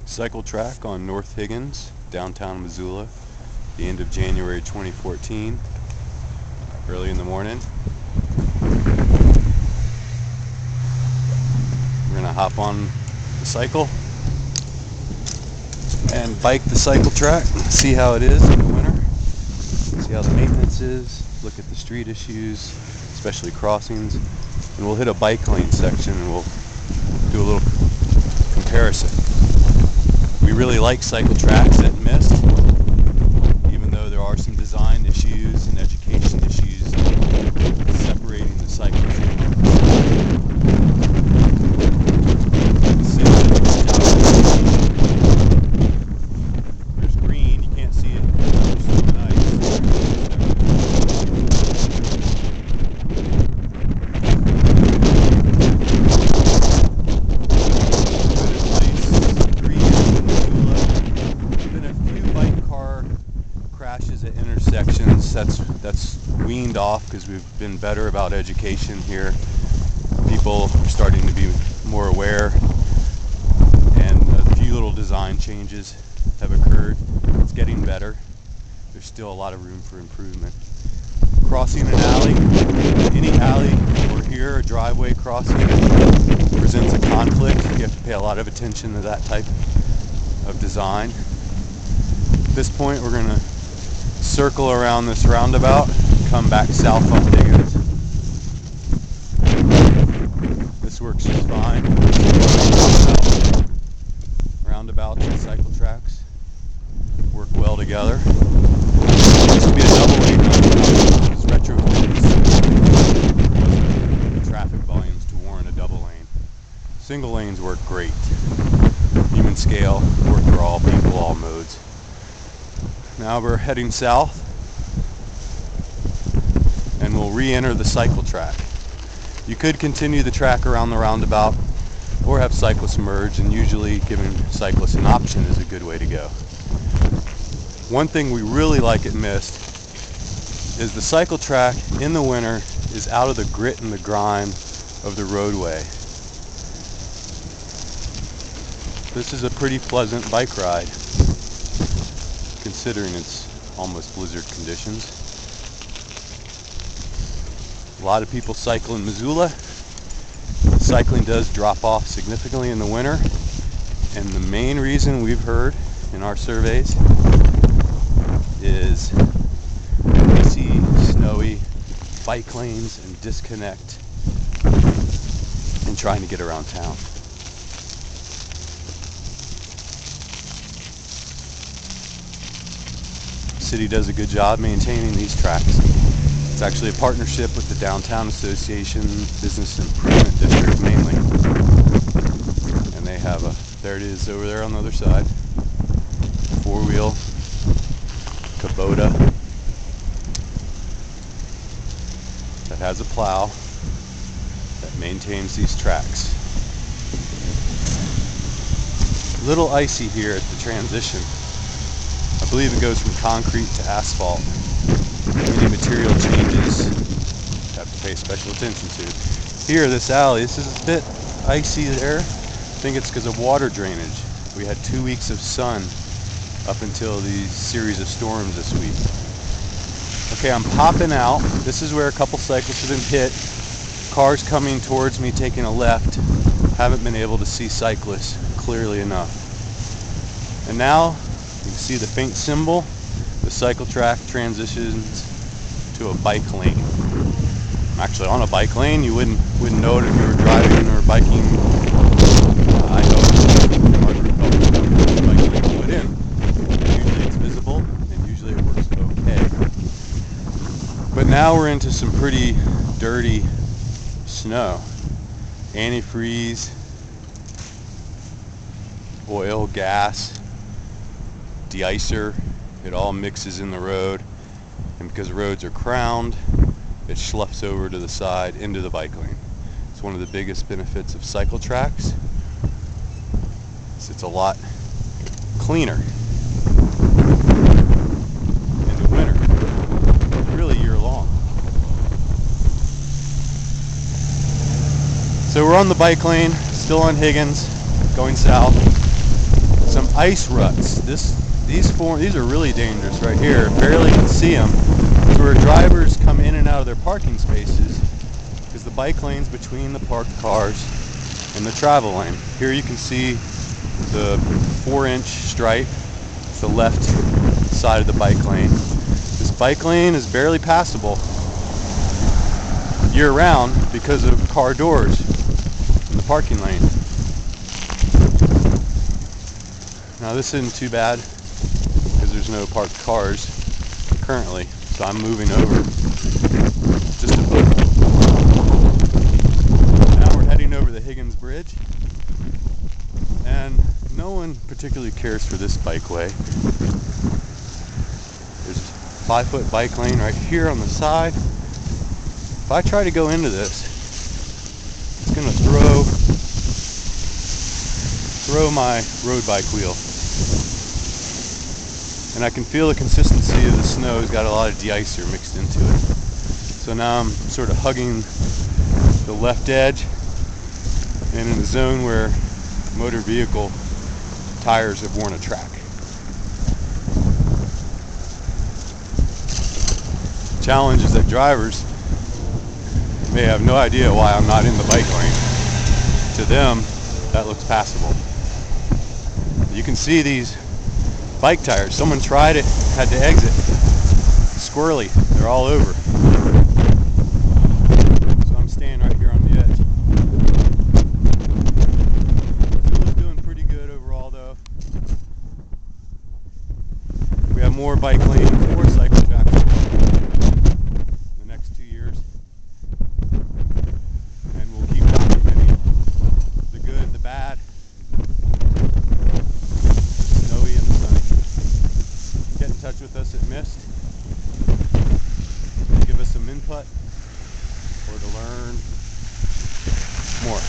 Cycle track on North Higgins, downtown Missoula, the end of January 2014, early in the morning. We're gonna hop on the cycle and bike the cycle track, see how it is in the winter, see how the maintenance is, look at the street issues, especially crossings, and we'll hit a bike lane section and we'll do a little comparison. We really like cycle tracks at Mist, even though there are some design issues and education issues separating the cycle track. There's green, you can't see it. There's some ice. Crashes at intersections, that's weaned off because we've been better about education here. People are starting to be more aware, and a few little design changes have occurred. It's getting better. There's still a lot of room for improvement. Crossing an alley, any alley or here, a driveway crossing presents a conflict. You have to pay a lot of attention to that type of design. At this point, we're going to circle around this roundabout, come back south on Higgins. This works just fine. Roundabouts and cycle tracks work well together. It used to be a double lane roundabout. It's retrofitted. The traffic volumes to warrant a double lane. Single lanes work great. Human scale, work for all people, all modes. Now we're heading south and we'll re-enter the cycle track. You could continue the track around the roundabout or have cyclists merge, and usually giving cyclists an option is a good way to go. One thing we really like at Mist is the cycle track in the winter is out of the grit and the grime of the roadway. This is a pretty pleasant bike ride, considering it's almost blizzard conditions. A lot of people cycle in Missoula. Cycling does drop off significantly in the winter, and the main reason we've heard in our surveys is icy, snowy bike lanes and disconnect in trying to get around town. The city does a good job maintaining these tracks. It's actually a partnership with the Downtown Association Business Improvement District mainly. And they have there it is over there on the other side, four-wheel Kubota that has a plow that maintains these tracks. A little icy here at the transition. I believe it goes from concrete to asphalt. Any material changes have to pay special attention to. Here, this alley, this is a bit icy there. I think it's because of water drainage. We had 2 weeks of sun up until these series of storms this week. Okay, I'm popping out. This is where a couple cyclists have been hit. Cars coming towards me taking a left. Haven't been able to see cyclists clearly enough. And now you can see the faint symbol. The cycle track transitions to a bike lane. I'm actually on a bike lane. You wouldn't know it if you were driving or biking. I know our group helped the bike lane put in. Usually it's visible, and usually it works okay. But now we're into some pretty dirty snow. Antifreeze, oil, gas, de-icer. It all mixes in the road, and because roads are crowned, it sloughs over to the side into the bike lane. It's one of the biggest benefits of cycle tracks. It's a lot cleaner in the winter, really year long. So we're on the bike lane, still on Higgins, going south. some ice ruts. These are really dangerous right here. Barely can see them. It's where drivers come in and out of their parking spaces is the bike lanes between the parked cars and the travel lane. Here you can see the 4-inch stripe. It's the left side of the bike lane. This bike lane is barely passable year-round because of car doors in the parking lane. Now this isn't too bad because there's no parked cars currently, so I'm moving over just a bit. Now we're heading over the Higgins Bridge, and no one particularly cares for this bikeway. There's a 5-foot bike lane right here on the side. If I try to go into this, it's going to throw my road bike wheel. And I can feel the consistency of the snow has got a lot of de-icer mixed into it. So now I'm sort of hugging the left edge and in a zone where motor vehicle tires have worn a track. The challenge is that drivers may have no idea why I'm not in the bike lane. To them, that looks passable. You can see these bike tires. Someone tried it, had to exit. Squirrely, they're all over. So I'm staying right here on the edge. Missoula's doing pretty good overall though. We have more bike lanes, more cycle tracks in the next 2 years. And we'll keep documenting the good, the bad, snowy and the sunny. Get in touch with us at MIST. Give us some input or to learn more.